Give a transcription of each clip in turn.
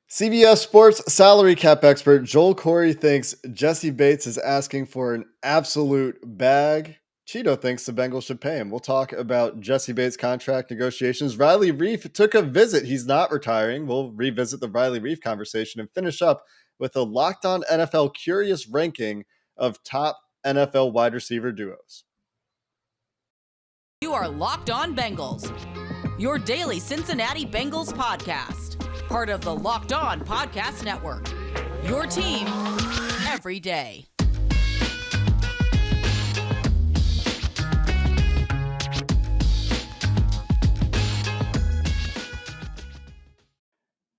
CBS Sports salary cap expert Joel Corey thinks Jessie Bates is asking for an absolute bag. Cheeto thinks the Bengals should pay him. We'll talk about Jessie Bates' contract negotiations. Riley Reiff took a visit. He's not retiring. We'll revisit the Riley Reiff conversation and finish up with a Locked On NFL curious ranking of top NFL wide receiver duos. You are Locked On Bengals, your daily Cincinnati Bengals podcast. Part of the Locked On Podcast Network, your team every day.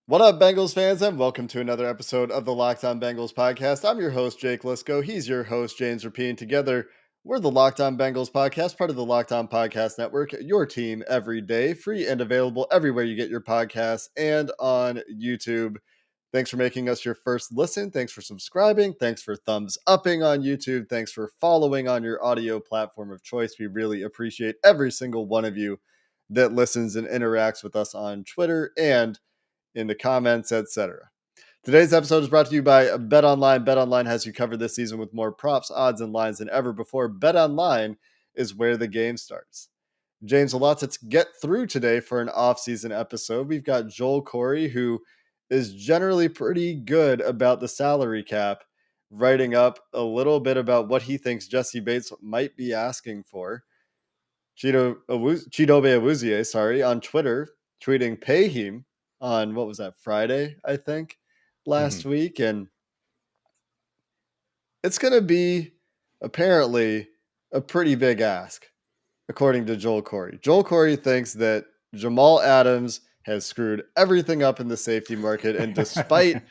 What up, Bengals fans, and welcome to another episode of the Locked On Bengals podcast. I'm your host, Jake Liscow. He's your host, James Rapien. Together, we're the Locked On Bengals podcast, part of the Locked On Podcast Network, your team every day, free and available everywhere you get your podcasts and on YouTube. Thanks for making us your first listen. Thanks for subscribing. Thanks for thumbs upping on YouTube. Thanks for following on your audio platform of choice. We really appreciate every single one of you that listens and interacts with us on Twitter and in the comments, etc. Today's episode is brought to you by BetOnline. BetOnline has you covered this season with more props, odds, and lines than ever before. BetOnline is where the game starts. James, a lot to get through today for an off-season episode. We've got Joel Corey, who is generally pretty good about the salary cap, writing up a little bit about what he thinks Jessie Bates might be asking for. Chidobe Awuzie, on Twitter, tweeting pay him on, what was that, Friday, I think, last week. And it's going to be apparently a pretty big ask, according to Joel Corey. Joel Corey thinks that Jamal Adams has screwed everything up in the safety market. And despite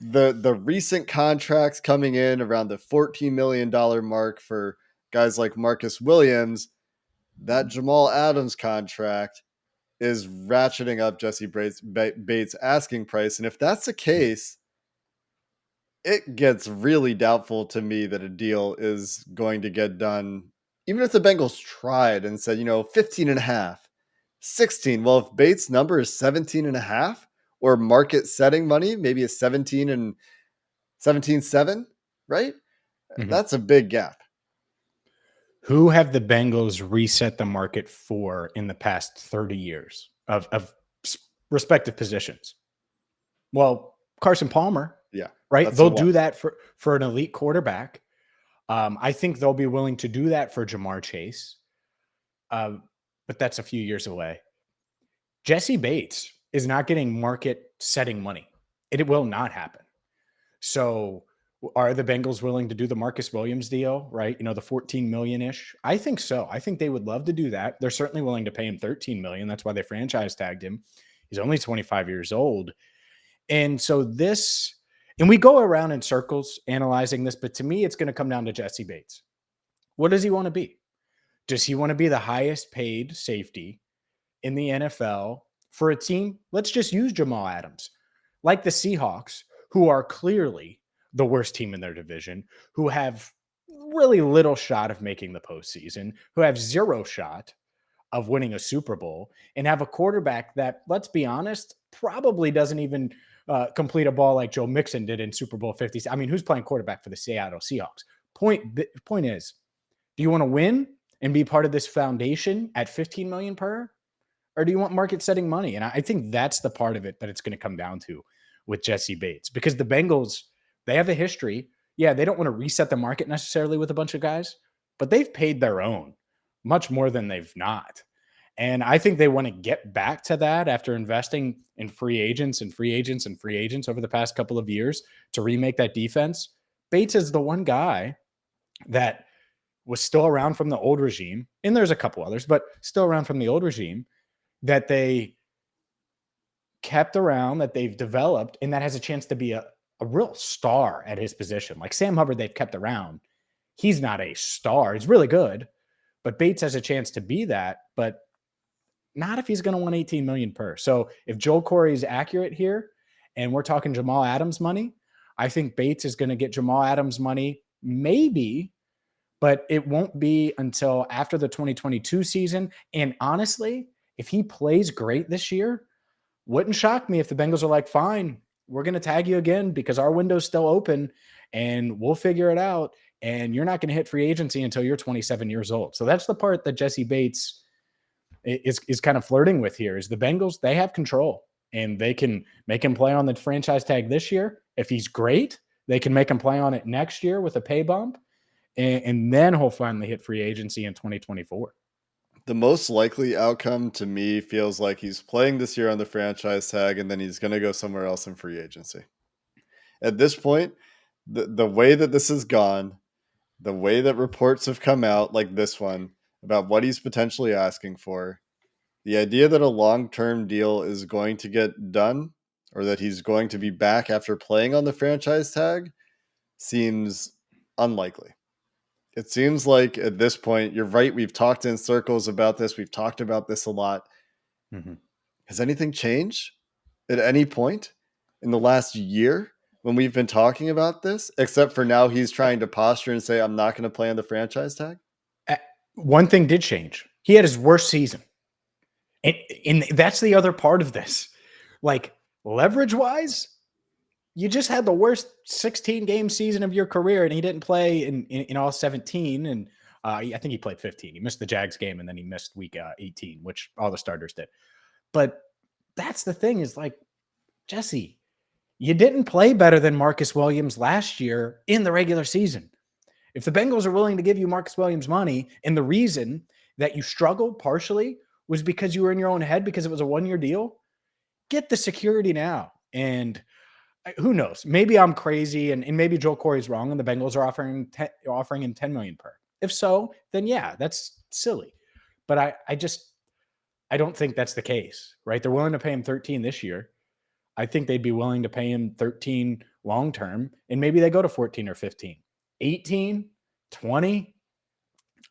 the recent contracts coming in around the $14 million mark for guys like Marcus Williams, that Jamal Adams contract is ratcheting up Jessie Bates' asking price. And if that's the case, it gets really doubtful to me that a deal is going to get done. Even if the Bengals tried and said, 15 and a half, 16. Well, if Bates' number is 17 and a half or market setting money, maybe a 17 and 17.7, right? That's a big gap. Who have the Bengals reset the market for in the past 30 years of respective positions? Well, Carson Palmer. Yeah. Right. They'll do that for an elite quarterback. I think they'll be willing to do that for Jamar Chase. But that's a few years away. Jessie Bates is not getting market setting money. It will not happen. So are the Bengals willing to do the Marcus Williams deal, right? The 14 million-ish? I think so. I think they would love to do that. They're certainly willing to pay him 13 million. That's why they franchise tagged him. He's only 25 years old. And so and we go around in circles analyzing this, but to me, it's going to come down to Jessie Bates. What does he want to be? Does he want to be the highest paid safety in the NFL for a team? Let's just use Jamal Adams, like the Seahawks, who are clearly the worst team in their division, who have really little shot of making the postseason, who have zero shot of winning a Super Bowl, and have a quarterback that, let's be honest, probably doesn't even complete a ball like Joe Mixon did in Super Bowl 50. I mean, who's playing quarterback for the Seattle Seahawks? Point is, do you want to win and be part of this foundation at 15 million per? Or do you want market setting money? And I think that's the part of it that it's going to come down to with Jessie Bates, because the Bengals, they have a history. Yeah, they don't want to reset the market necessarily with a bunch of guys, but they've paid their own much more than they've not. And I think they want to get back to that after investing in free agents over the past couple of years to remake that defense. Bates is the one guy that was still around from the old regime, and there's a couple others, but still around from the old regime, that they kept around, that they've developed, and that has a chance to be a real star at his position. Like Sam Hubbard, they've kept around. He's not a star. He's really good, but Bates has a chance to be that, but not if he's going to want 18 million per. So if Joel Corey is accurate here and we're talking Jamal Adams money, I think Bates is going to get Jamal Adams money, maybe, but it won't be until after the 2022 season. And honestly, if he plays great this year, wouldn't shock me if the Bengals are like, fine, we're going to tag you again because our window's still open and we'll figure it out. And you're not going to hit free agency until you're 27 years old. So that's the part that Jessie Bates is kind of flirting with here is the Bengals, they have control and they can make him play on the franchise tag this year. If he's great, they can make him play on it next year with a pay bump. And then he'll finally hit free agency in 2024. The most likely outcome to me feels like he's playing this year on the franchise tag and then he's going to go somewhere else in free agency. At this point, the way that this has gone, the way that reports have come out like this one about what he's potentially asking for, the idea that a long-term deal is going to get done or that he's going to be back after playing on the franchise tag seems unlikely. It seems like at this point, you're right. We've talked in circles about this. We've talked about this a lot. Mm-hmm. Has anything changed at any point in the last year when we've been talking about this, except for now he's trying to posture and say, I'm not going to play on the franchise tag? One thing did change. He had his worst season. And that's the other part of this. Like, leverage-wise, you just had the worst 16-game season of your career, and he didn't play in all 17. And I think he played 15. He missed the Jags game, and then he missed week 18, which all the starters did. But that's the thing is, like, Jesse, you didn't play better than Marcus Williams last year in the regular season. If the Bengals are willing to give you Marcus Williams money, and the reason that you struggled partially was because you were in your own head because it was a one-year deal, get the security now. And who knows? Maybe I'm crazy, and maybe Joel Corey's wrong, and the Bengals are offering him $10 million per. If so, then yeah, that's silly. But I don't think that's the case, right? They're willing to pay him 13 this year. I think they'd be willing to pay him 13 long-term, and maybe they go to 14 or 15. 18, 20,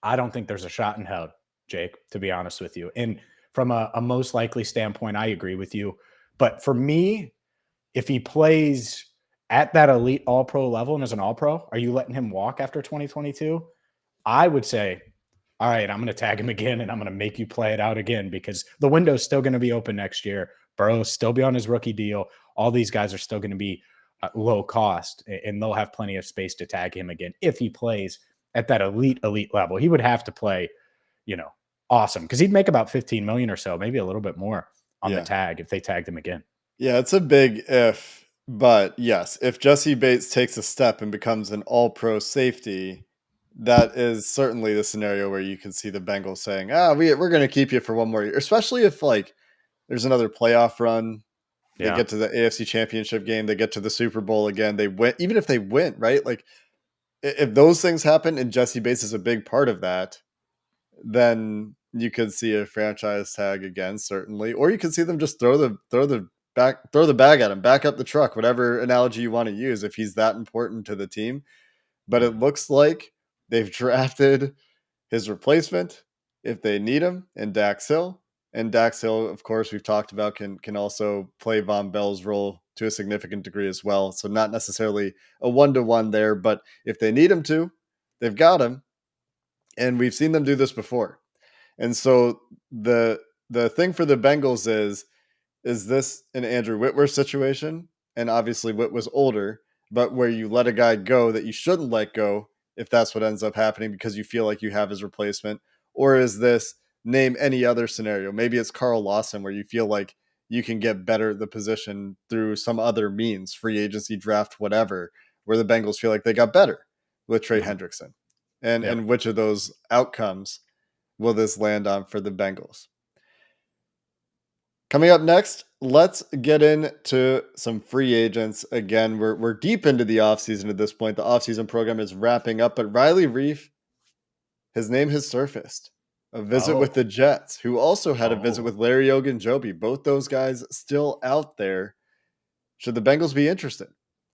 I don't think there's a shot in hell, Jake, to be honest with you. And from a most likely standpoint, I agree with you. But for me, if he plays at that elite all-pro level and as an all-pro, are you letting him walk after 2022? I would say, all right, I'm going to tag him again, and I'm going to make you play it out again because the window's still going to be open next year. Burrow's still be on his rookie deal. All these guys are still going to be low cost, and they'll have plenty of space to tag him again if he plays at that elite level. He would have to play, awesome, because he'd make about $15 million or so, maybe a little bit more on the tag if they tagged him again. Yeah, it's a big if, but yes, if Jessie Bates takes a step and becomes an all-pro safety, that is certainly the scenario where you can see the Bengals saying, we're going to keep you for one more year, especially if like there's another playoff run. They get to the AFC Championship game. They get to the Super Bowl again. They win, even if they win, right? Like if those things happen and Jessie Bates is a big part of that, then you could see a franchise tag again, certainly, or you could see them just throw the bag at him, back up the truck, whatever analogy you want to use, if he's that important to the team. But it looks like they've drafted his replacement if they need him, and Dax Hill. And Dax Hill, of course, we've talked about can also play Von Bell's role to a significant degree as well. So not necessarily a one-to-one there, but if they need him to, they've got him. And we've seen them do this before. And so the thing for the Bengals is this an Andrew Whitworth situation? And obviously Whit was older, but where you let a guy go that you shouldn't let go if that's what ends up happening because you feel like you have his replacement? Or is this name any other scenario? Maybe it's Carl Lawson where you feel like you can get better at the position through some other means, free agency, draft, whatever, where the Bengals feel like they got better with Trey Hendrickson. And which of those outcomes will this land on for the Bengals? Coming up next, let's get into some free agents. Again, we're deep into the offseason at this point. The offseason program is wrapping up, but Riley Reiff, his name has surfaced. A visit with the Jets, who also had a visit with Larry Ogunjobi. Both those guys still out there. Should the Bengals be interested?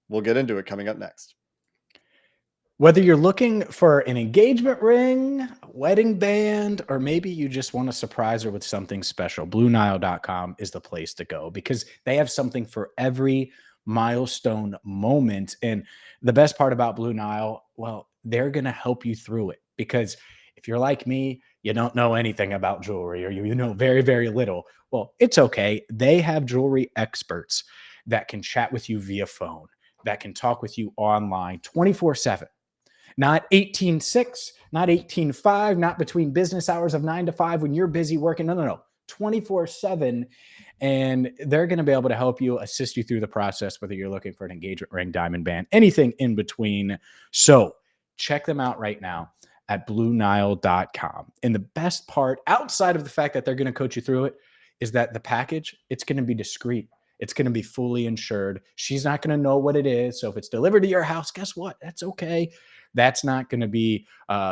We'll get into it coming up next. Whether you're looking for an engagement ring, a wedding band, or maybe you just want to surprise her with something special, BlueNile.com is the place to go because they have something for every milestone moment. And the best part about Blue Nile, well, they're going to help you through it because if you're like me, you don't know anything about jewelry or you know very, very little. Well, it's okay. They have jewelry experts. that can chat with you via phone, that can talk with you online 24/7. Not 18/6, not 18/5, not between business hours of 9 to 5 when you're busy working. No. 24/7. And they're going to be able to help you, assist you through the process, whether you're looking for an engagement ring, diamond band, anything in between. So check them out right now at BlueNile.com. And the best part, outside of the fact that they're going to coach you through it, is that the package, it's going to be discreet. It's going to be fully insured. She's not going to know what it is. So if it's delivered to your house, guess what? That's okay. That's not going to be,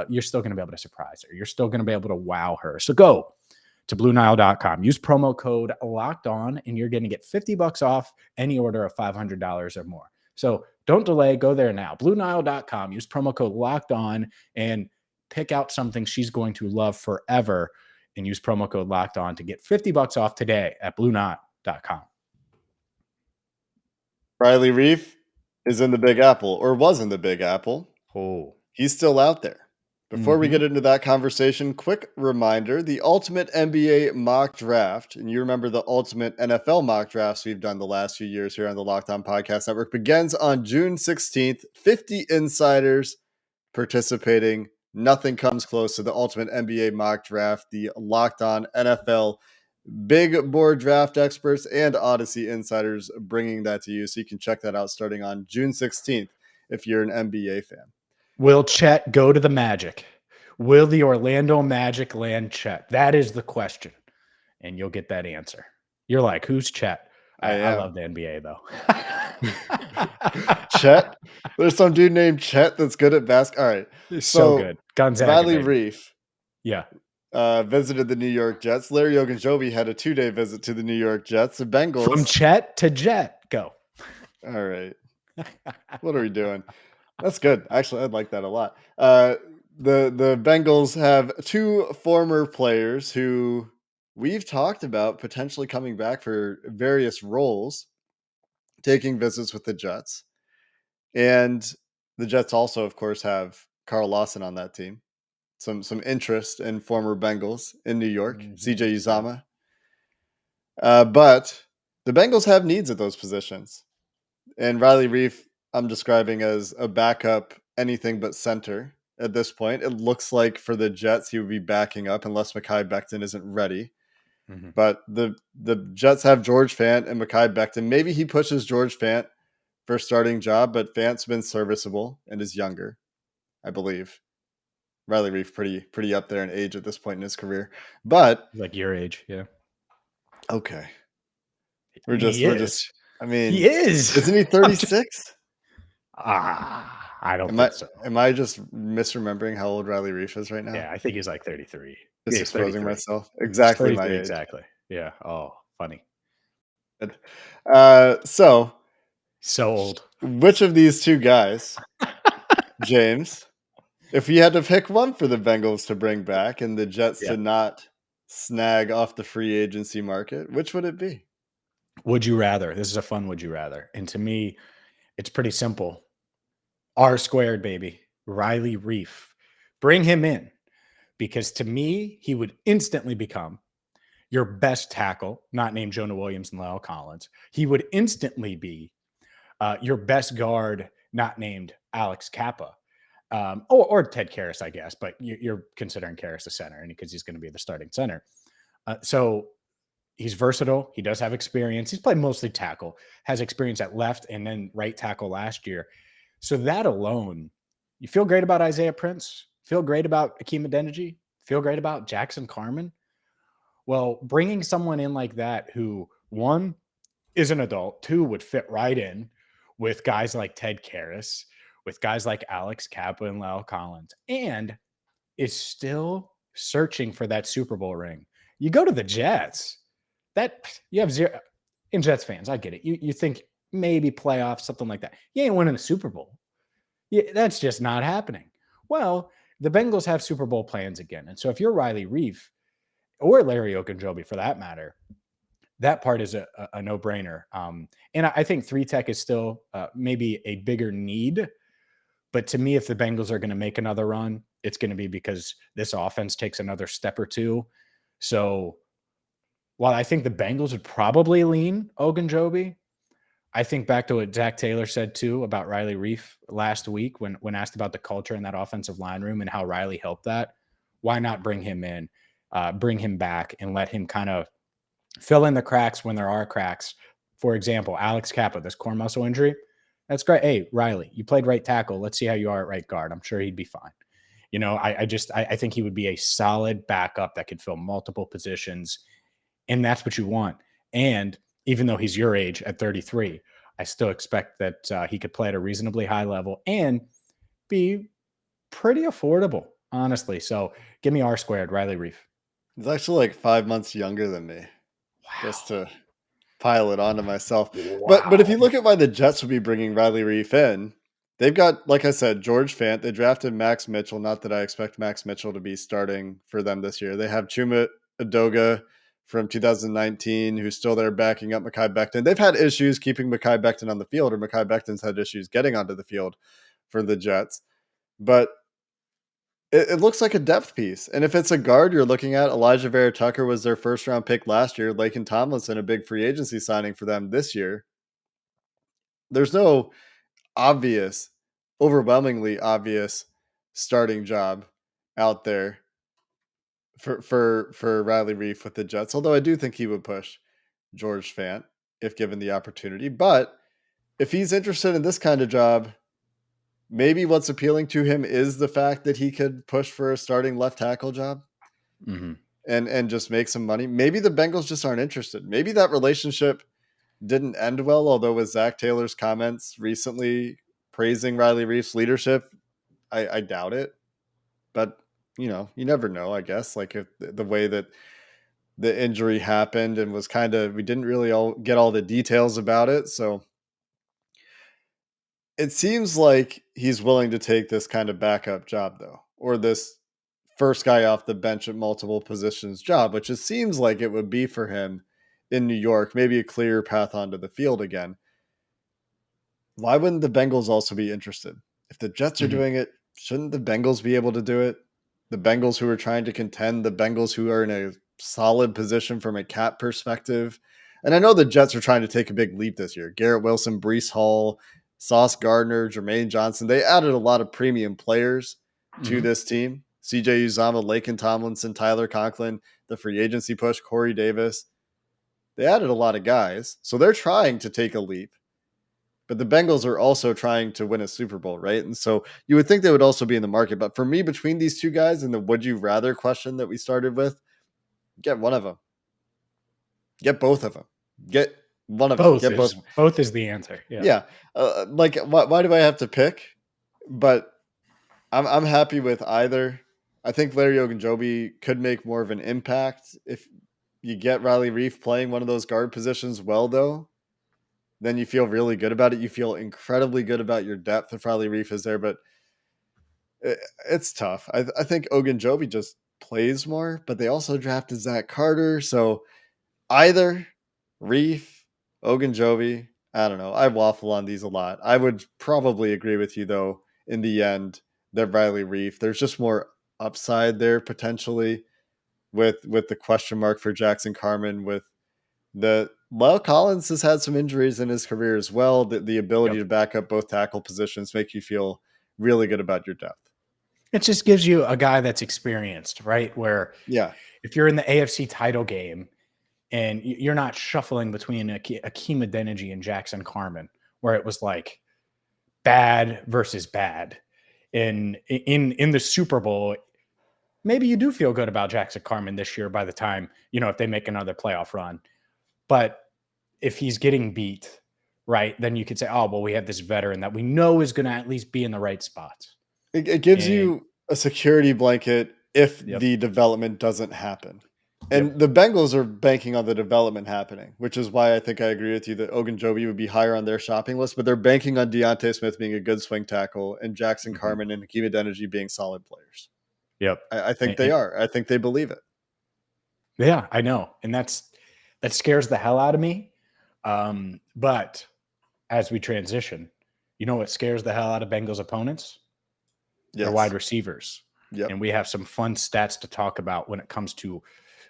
you're still going to be able to surprise her. You're still going to be able to wow her. So go to BlueNile.com. Use promo code Locked On, and you're going to get $50 off any order of $500 or more. So don't delay. Go there now. BlueNile.com. Use promo code Locked On and pick out something she's going to love forever. And use promo code Locked On to get $50 off today at BlueNile.com. Riley Reiff is in the Big Apple, or was in the Big Apple. Oh, He's still out there. Before we get into that conversation, quick reminder, the Ultimate NBA Mock Draft, and you remember the Ultimate NFL Mock Drafts we've done the last few years here on the Locked On Podcast Network, begins on June 16th. 50 insiders participating. Nothing comes close to the Ultimate NBA Mock Draft, the Locked On NFL Big Board Draft experts and Odyssey insiders bringing that to you. So you can check that out starting on June 16th if you're an NBA fan. Will Chet go to the Magic? Will the Orlando Magic land Chet? That is the question. And you'll get that answer. You're like, who's Chet? I love the NBA, though. Chet? There's some dude named Chet that's good at basketball. All right. So good. Gonzaga, Riley baby. Reiff Yeah. visited the New York Jets. Larry Ogunjobi had a 2-day visit to the New York Jets. The Bengals. From Chet to Jet. Go. All right. What are we doing? That's good. Actually, I'd like that a lot. The Bengals have two former players who we've talked about potentially coming back for various roles, taking visits with the Jets. And the Jets also, of course, have Carl Lawson on that team. Some interest in former Bengals in New York, CJ Uzama. But the Bengals have needs at those positions. And Riley Reiff, I'm describing as a backup anything but center at this point. It looks like for the Jets, he would be backing up unless Mekhi Becton isn't ready. But the Jets have George Fant and Mekhi Becton. Maybe he pushes George Fant for a starting job, but Fant's been serviceable and is younger, I believe. Riley Reiff pretty up there in age at this point in his career. But like your age, yeah. Okay. We're just I mean, he is. Isn't he 36? I don't think so. Am I just misremembering how old Riley Reiff is right now? Yeah, I think he's like 33. Just he's exposing 33. myself. Exactly my age. Exactly. Yeah. Oh, funny. Good. So old. Which of these two guys, James, if you had to pick one for the Bengals to bring back and the Jets to not snag off the free agency market, which would it be? Would you rather? This is a fun would you rather. And to me, it's pretty simple. R squared, baby. Riley Reiff. Bring him in. Because to me, he would instantly become your best tackle, not named Jonah Williams and Lyle Collins. He would instantly be your best guard, not named Alex Kappa. Or Ted Karras, I guess. But you're considering Karras a center and because he's going to be the starting center. So he's versatile. He does have experience. He's played mostly tackle, has experience at left and then right tackle last year. So that alone, you feel great about Isaiah Prince, feel great about Akeem Adeniji, feel great about Jackson Carman. Well, bringing someone in like that who, one, is an adult, two, would fit right in with guys like Ted Karras, with guys like Alex Kappa and Lyle Collins, and is still searching for that Super Bowl ring. You go to the Jets, that you have zero. In Jets fans, I get it. You think maybe playoffs, something like that. You ain't winning a Super Bowl. That's just not happening. Well, the Bengals have Super Bowl plans again. And so if you're Riley Reiff or Larry Ogunjobi for that matter, that part is a no-brainer. And I think 3-tech is still maybe a bigger need. But to me, if the Bengals are going to make another run, it's going to be because this offense takes another step or two. So while I think the Bengals would probably lean Ogunjobi, I think back to what Zach Taylor said too about Riley Reiff last week when asked about the culture in that offensive line room and how Riley helped that. Why not bring him in, bring him back, and let him kind of fill in the cracks when there are cracks? For example, Alex Kappa, this core muscle injury. That's great. Hey, Riley, you played right tackle. Let's see how you are at right guard. I'm sure he'd be fine. I think he would be a solid backup that could fill multiple positions, and that's what you want. And even though he's your age at 33, I still expect that he could play at a reasonably high level and be pretty affordable, honestly. So give me R squared, Riley Reiff. He's actually like 5 months younger than me, just to pile it onto myself. But if you look at why the Jets would be bringing Riley Reiff in, they've got, like I said, George Fant. They drafted Max Mitchell. Not that I expect Max Mitchell to be starting for them this year. They have Chuma Edoga from 2019, who's still there backing up Mekhi Becton. They've had issues keeping Mekhi Becton on the field, or Mekhi Becton's had issues getting onto the field for the Jets. But it looks like a depth piece. And if it's a guard you're looking at, Elijah Vera Tucker was their first round pick last year. Laken Tomlinson, a big free agency signing for them this year. There's no obvious, overwhelmingly obvious starting job out there for Riley Reiff with the Jets. Although I do think he would push George Fant if given the opportunity. But if he's interested in this kind of job, maybe what's appealing to him is the fact that he could push for a starting left tackle job and just make some money. Maybe the Bengals just aren't interested. Maybe that relationship didn't end well, although with Zach Taylor's comments recently praising Riley Reiff's leadership, I doubt it. But, you never know, I guess. Like if the way that the injury happened and was we didn't really get all the details about it. So it seems like he's willing to take this kind of backup job, though, or this first guy off the bench at multiple positions job, which it seems like it would be for him in New York, maybe a clear path onto the field again. Why wouldn't the Bengals also be interested? If the Jets are doing it, shouldn't the Bengals be able to do it? The Bengals who are trying to contend, the Bengals who are in a solid position from a cap perspective. And I know the Jets are trying to take a big leap this year. Garrett Wilson, Breece Hall, Sauce Gardner, Jermaine Johnson. They added a lot of premium players to this team. CJ Uzama, Laken Tomlinson, Tyler Conklin, the free agency push, Corey Davis. They added a lot of guys. So they're trying to take a leap. But the Bengals are also trying to win a Super Bowl, right? And so you would think they would also be in the market. But for me, between these two guys and the would you rather question that we started with, get one of them. Get both of them. Get one of them. Get both. Both is the answer. Yeah. Why do I have to pick? But I'm happy with either. I think Larry Ogunjobi could make more of an impact if you get Riley Reiff playing one of those guard positions well, though. Then you feel really good about it. You feel incredibly good about your depth if Riley Reiff is there, but it's tough. I think Ogunjobi just plays more, but they also drafted Zach Carter. So either Reiff, Ogunjobi, I don't know. I waffle on these a lot. I would probably agree with you, though, in the end, that Riley Reiff, there's just more upside there potentially with the question mark for Jackson Carman, with Lyle Collins has had some injuries in his career as well. The ability to back up both tackle positions make you feel really good about your depth. It just gives you a guy that's experienced, right? Where if you're in the AFC title game and you're not shuffling between Akeem Adeniji and Jackson Carman, where it was like bad versus bad. In the Super Bowl, maybe you do feel good about Jackson Carman this year by the time, if they make another playoff run. But if he's getting beat, right, then you could say, oh, well, we have this veteran that we know is going to at least be in the right spots. It gives you a security blanket if the development doesn't happen. And the Bengals are banking on the development happening, which is why I think I agree with you that Ogunjobi would be higher on their shopping list, but they're banking on Deontay Smith being a good swing tackle and Jackson Carman and Hakeem Adeniji being solid players. I think they are. I think they believe it. Yeah, I know. And that scares the hell out of me. But as we transition, what scares the hell out of Bengals opponents? Their wide receivers. And we have some fun stats to talk about when it comes to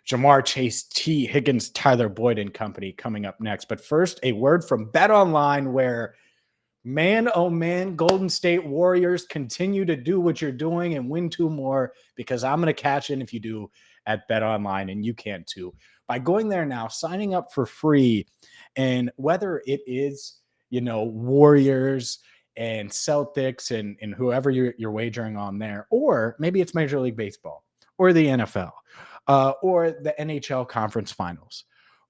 Jamar Chase, T. Higgins, Tyler Boyd and company coming up next. But first, a word from BetOnline where, man, oh man, Golden State Warriors, continue to do what you're doing and win 2 more, because I'm going to catch in if you do at BetOnline, and you can too. By going there now, signing up for free, and whether it is, Warriors and Celtics and whoever you're wagering on there, or maybe it's Major League Baseball or the NFL, or the NHL conference finals,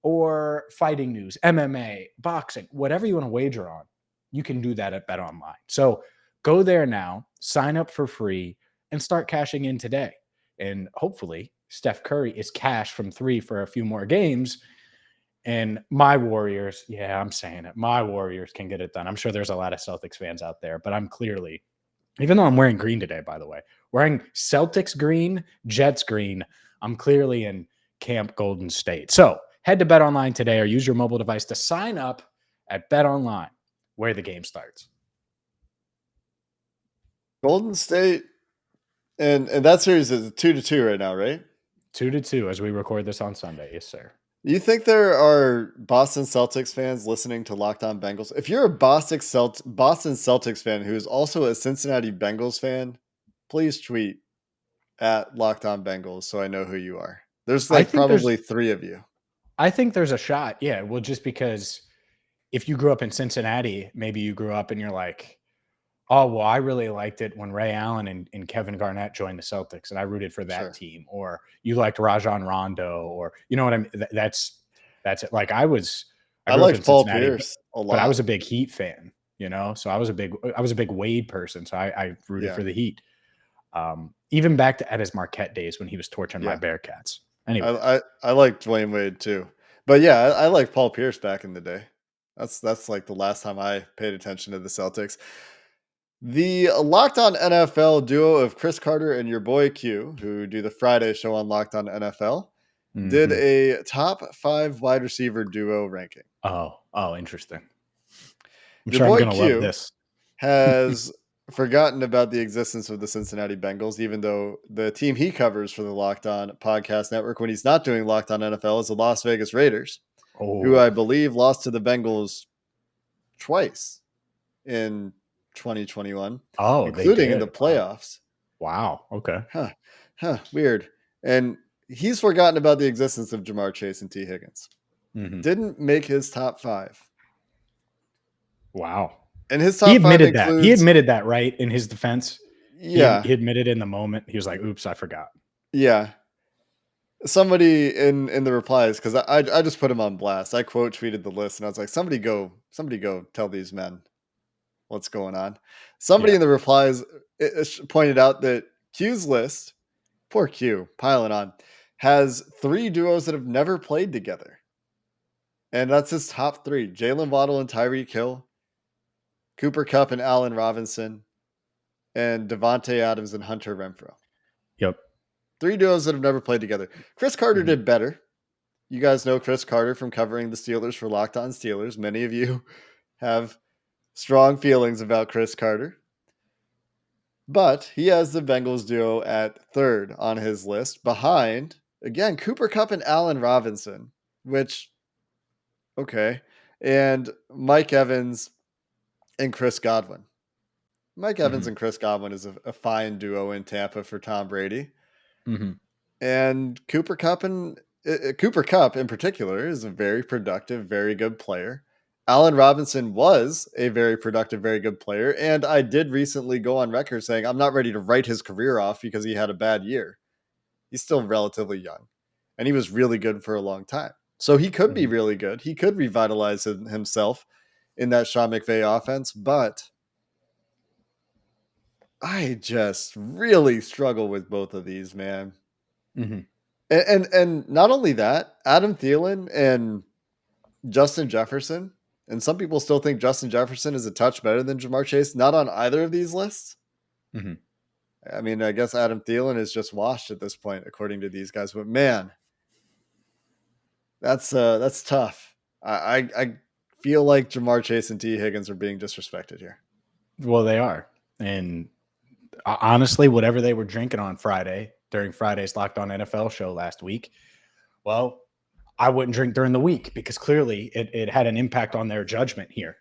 or fighting news, MMA, boxing, whatever you want to wager on, you can do that at BetOnline. So go there now, sign up for free, and start cashing in today. And hopefully Steph Curry is cash from 3 for a few more games. And my Warriors, yeah, I'm saying it, my Warriors can get it done. I'm sure there's a lot of Celtics fans out there, but I'm clearly, even though I'm wearing green today, by the way, wearing Celtics green, Jets green, I'm clearly in Camp Golden State. So head to BetOnline today or use your mobile device to sign up at BetOnline, where the game starts. Golden State, and that series is 2-2 right now, right? 2-2 as we record this on Sunday. Yes, sir. You think there are Boston Celtics fans listening to Locked On Bengals? If you're a Boston Celtics fan who is also a Cincinnati Bengals fan, please tweet at Locked On Bengals so I know who you are. There's probably 3 of you. I think there's a shot. Yeah. Well, just because if you grew up in Cincinnati, maybe you grew up and you're like, oh, well, I really liked it when Ray Allen and Kevin Garnett joined the Celtics, and I rooted for that team. Or you liked Rajon Rondo, or you know what I mean? That's it. Like I liked Paul Pierce a lot, but I was a big Heat fan, so I was a big Wade person. So I rooted for the Heat. Even back to at his Marquette days when he was torching my Bearcats. Anyway, I like Dwayne Wade too, but yeah, I like Paul Pierce back in the day. That's like the last time I paid attention to the Celtics. The Locked On NFL duo of Chris Carter and your boy Q, who do the Friday show on Locked On NFL, did a top 5 wide receiver duo ranking. Oh, interesting. Your boy Q has forgotten about the existence of the Cincinnati Bengals, even though the team he covers for the Locked On Podcast Network when he's not doing Locked On NFL is the Las Vegas Raiders, who I believe lost to the Bengals twice in 2021, including in the playoffs. Wow. Okay. Weird. And he's forgotten about the existence of Jamar Chase and T. Higgins. Didn't make his top 5. Wow. And his top 5 includes... He admitted that, right? In his defense. Yeah. He admitted in the moment. He was like, oops, I forgot. Yeah. Somebody in the replies, because I just put him on blast. I quote tweeted the list and I was like, somebody go tell these men what's going on. Somebody in the replies pointed out that Q's list, poor Q, piling on, has 3 duos that have never played together. And that's his top 3. Jalen Waddle and Tyreek Hill, Cooper Kupp and Allen Robinson, and Devontae Adams and Hunter Renfrow. Yep. 3 duos that have never played together. Chris Carter did better. You guys know Chris Carter from covering the Steelers for Locked On Steelers. Many of you have strong feelings about Chris Carter. But he has the Bengals duo at 3rd on his list, behind, again, Cooper Kupp and Allen Robinson, which, okay, and Mike Evans and Chris Godwin. Mike Evans and Chris Godwin is a fine duo in Tampa for Tom Brady. And Cooper Kupp in particular is a very productive, very good player. Allen Robinson was a very productive, very good player. And I did recently go on record saying I'm not ready to write his career off because he had a bad year. He's still relatively young. And he was really good for a long time. So he could be really good. He could revitalize himself in that Sean McVay offense. But I just really struggle with both of these, man. And not only that, Adam Thielen and Justin Jefferson, and some people still think Justin Jefferson is a touch better than Jamar Chase, not on either of these lists. I mean, I guess Adam Thielen is just washed at this point, according to these guys. But man, that's tough. I feel like Jamar Chase and T. Higgins are being disrespected here. Well, they are. And honestly, whatever they were drinking on Friday during Friday's Locked On NFL show last week Well, I wouldn't drink during the week because clearly it had an impact on their judgment here.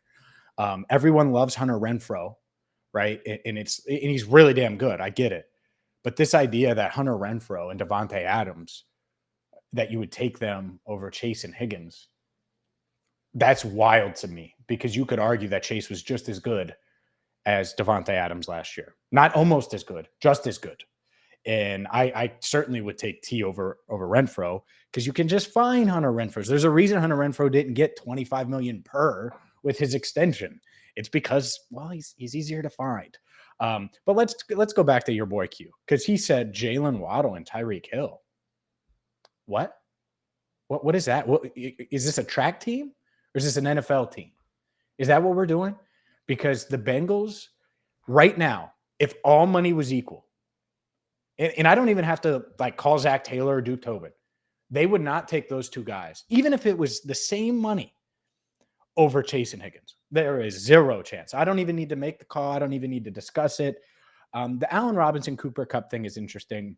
Everyone loves Hunter Renfrow, right? And he's really damn good. I get it. But this idea that Hunter Renfrow and Devontae Adams, that you would take them over Chase and Higgins, that's wild to me because you could argue that Chase was just as good as Devontae Adams last year. Not almost as good, just as good. And I certainly would take T over Renfrow because you can just find Hunter Renfrow. There's a reason Hunter Renfrow didn't get $25 million per with his extension. It's because, well, he's easier to find. But let's go back to your boy Q because he said Jalen Waddle and Tyreek Hill. What is that? What is this, a track team or is this an NFL team? Is that what we're doing? Because the Bengals right now, if all money was equal, and I don't even have to like call Zach Taylor or Duke Tobin, they would not take those two guys, even if it was the same money, over Chase and Higgins. There is zero chance. I don't even need to make the call. I don't even need to discuss it. The Allen Robinson Cooper Kupp thing is interesting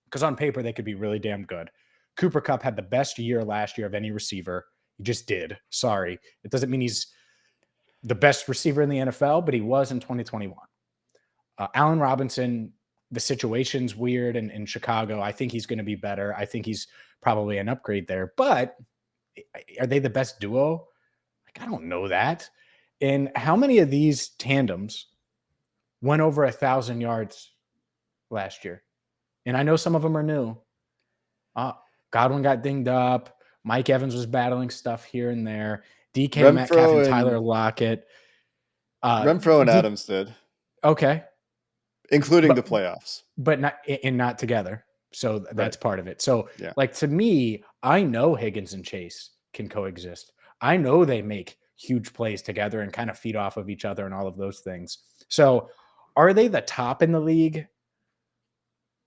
because on paper they could be really damn good. Cooper Kupp had the best year last year of any receiver. He just did. Sorry. It doesn't mean he's the best receiver in the NFL, but he was in 2021. Allen Robinson, the situation's weird in Chicago. I think he's going to be better. I think he's probably an upgrade there. But are they the best duo? Like, I don't know that. And how many of these tandems went over 1,000 yards last year? And I know some of them are new. Godwin got dinged up. Mike Evans was battling stuff here and there. DK Metcalf and Tyler Lockett. Renfrow and Adams did. Okay. Including the playoffs. But not together. So that's part of it. So like to me, I know Higgins and Chase can coexist. I know they make huge plays together and kind of feed off of each other and all of those things. So are they the top in the league?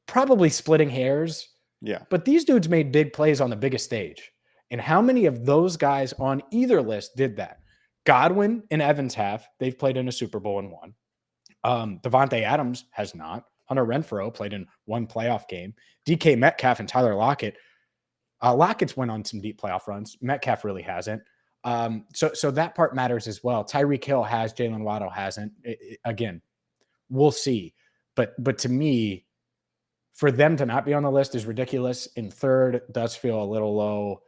Probably splitting hairs. Yeah. But these dudes made big plays on the biggest stage. And how many of those guys on either list did that? Godwin and Evans have. They've played in a Super Bowl and won. Devontae Adams has not. Hunter Renfrow played in one playoff game. DK Metcalf and Tyler Lockett. Lockett's went on some deep playoff runs. Metcalf really hasn't. So that part matters as well. Tyreek Hill has. Jalen Waddle hasn't. Again, we'll see. But to me, for them to not be on the list is ridiculous. And third does feel a little low.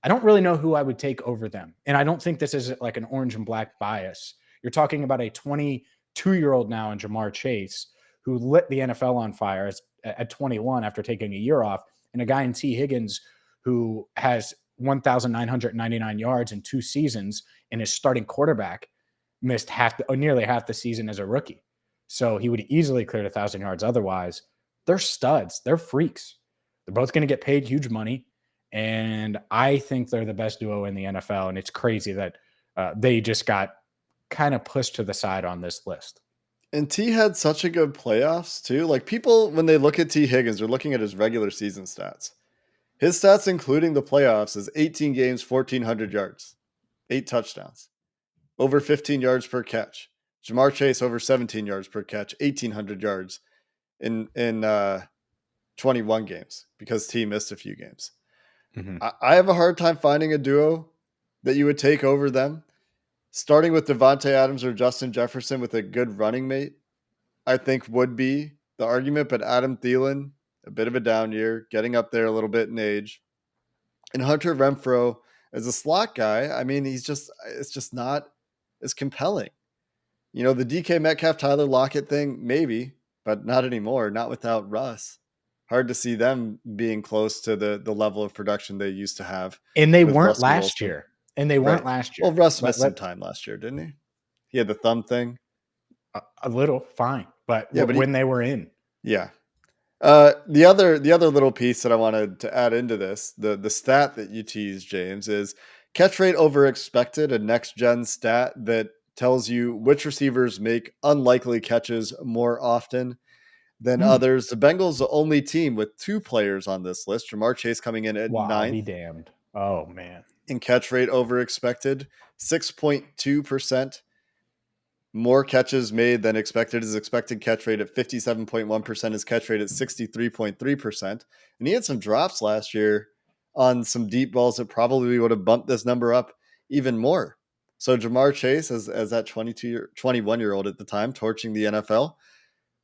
I don't really know who I would take over them. And I don't think this is like an orange and black bias. You're talking about a 22-year-old now in Jamar Chase who lit the NFL on fire at 21 after taking a year off, and a guy in T. Higgins who has 1,999 yards in 2 seasons and his starting quarterback missed nearly half the season as a rookie. So he would easily cleared 1,000 yards otherwise. They're studs. They're freaks. They're both going to get paid huge money. And I think they're the best duo in the NFL. And it's crazy that they just got kind of pushed to the side on this list. And T had such a good playoffs too. Like people, when they look at T Higgins, they're looking at his regular season stats. His stats, including the playoffs, is 18 games, 1,400 yards, 8 touchdowns, over 15 yards per catch. Jamar Chase over 17 yards per catch, 1,800 yards in 21 games because T missed a few games. Mm-hmm. I have a hard time finding a duo that you would take over them. Starting with Devontae Adams or Justin Jefferson with a good running mate, I think would be the argument. But Adam Thielen, a bit of a down year, getting up there a little bit in age. And Hunter Renfrow as a slot guy, I mean, it's just not as compelling. You know, the DK Metcalf, Tyler Lockett thing, maybe, but not anymore, not without Russ. Hard to see them being close to the level of production they used to have. And they weren't last year. Last year. Well, Russ missed some time last year, didn't he? He had the thumb thing. A little, fine. But when they were in. Yeah. The other little piece that I wanted to add into this, the stat that you teased, James, is catch rate over expected, a next-gen stat that tells you which receivers make unlikely catches more often than others. The Bengals, the only team with 2 players on this list. Jamar Chase coming in at 9th. Be damned. Oh, man. In catch rate over expected, 6.2% more catches made than expected. His expected catch rate at 57.1%, his catch rate at 63.3%. And he had some drops last year on some deep balls that probably would have bumped this number up even more. So Jamar Chase, as that 21-year-old at the time, torching the NFL,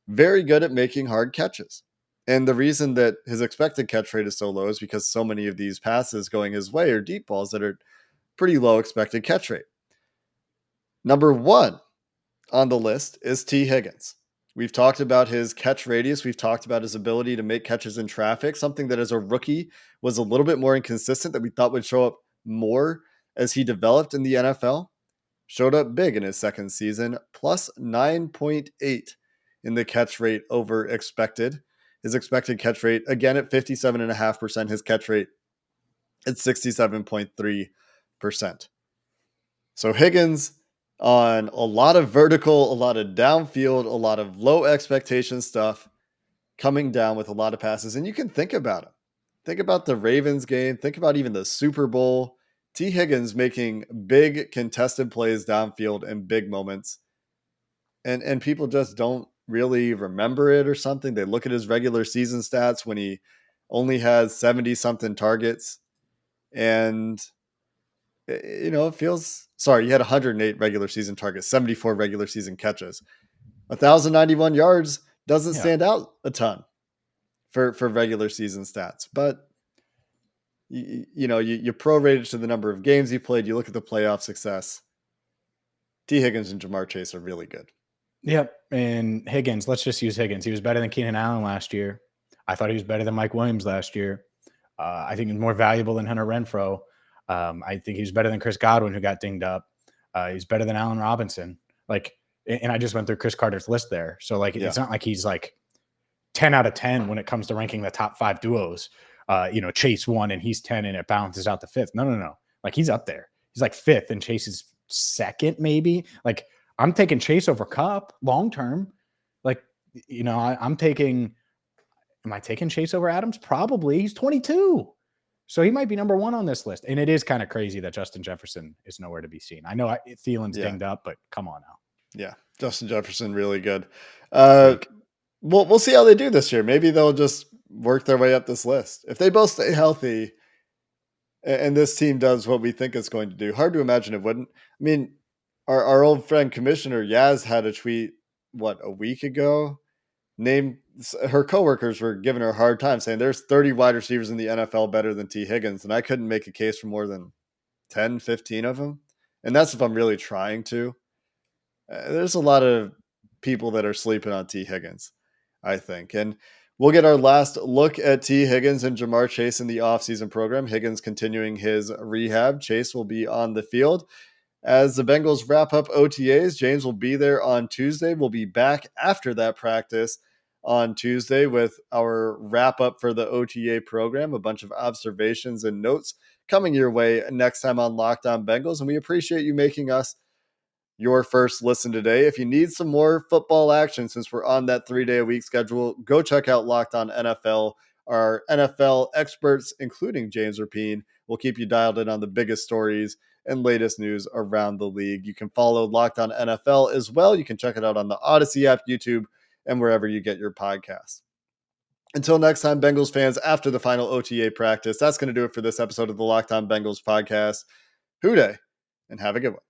very good at making hard catches. And the reason that his expected catch rate is so low is because so many of these passes going his way are deep balls that are pretty low expected catch rate. Number 1 on the list is T. Higgins. We've talked about his catch radius. We've talked about his ability to make catches in traffic, something that as a rookie was a little bit more inconsistent that we thought would show up more as he developed in the NFL. Showed up big in his second season, plus 9.8 in the catch rate over expected. His expected catch rate, again, at 57.5%. His catch rate at 67.3%. So Higgins on a lot of vertical, a lot of downfield, a lot of low expectation stuff, coming down with a lot of passes. And you can think about him. Think about the Ravens game. Think about even the Super Bowl. T. Higgins making big contested plays downfield in big moments. And people just don't really remember it or something. They look at his regular season stats when he only has 70-something targets. And, it feels... Sorry, he had 108 regular season targets, 74 regular season catches. 1,091 yards doesn't stand out a ton for regular season stats. But, you prorate it to the number of games he played. You look at the playoff success. T. Higgins and Jamar Chase are really good. Yep. And Higgins, let's just use Higgins. He was better than Keenan Allen last year. I thought he was better than Mike Williams last year. I think he's more valuable than Hunter Renfrow. I think he's better than Chris Godwin, who got dinged up. He's better than Allen Robinson. And I just went through Chris Carter's list there. So it's not like he's 10 out of 10 when it comes to ranking the top 5 duos. Chase 1 and he's 10 and it balances out to 5th. No. He's up there. He's 5th and Chase is 2nd, maybe. I'm taking Chase over Kupp long term. I'm taking. Am I taking Chase over Adams? Probably. He's 22. So he might be number 1 on this list. And it is kind of crazy that Justin Jefferson is nowhere to be seen. I know Thielen's dinged up, but come on now. Yeah, Justin Jefferson, really good. We'll see how they do this year. Maybe they'll just work their way up this list. If they both stay healthy and this team does what we think it's going to do, hard to imagine it wouldn't. I mean, our old friend Commissioner Yaz had a tweet, a week ago? Her coworkers were giving her a hard time saying there's 30 wide receivers in the NFL better than T. Higgins. And I couldn't make a case for more than 10, 15 of them. And that's if I'm really trying to. There's a lot of people that are sleeping on T. Higgins, I think. And we'll get our last look at T. Higgins and Jamar Chase in the offseason program. Higgins continuing his rehab. Chase will be on the field. As the Bengals wrap up OTAs, James will be there on Tuesday. We'll be back after that practice on Tuesday with our wrap up for the OTA program, a bunch of observations and notes coming your way next time on Locked On Bengals. And we appreciate you making us your first listen today. If you need some more football action, since we're on that 3-day-a-week schedule, go check out Locked On NFL. Our NFL experts, including James Rapien, will keep you dialed in on the biggest stories and latest news around the league. You can follow Locked On NFL as well. You can check it out on the Odyssey app, YouTube, and wherever you get your podcasts. Until next time, Bengals fans, after the final OTA practice, that's going to do it for this episode of the Locked On Bengals podcast. Hoo day, and have a good one.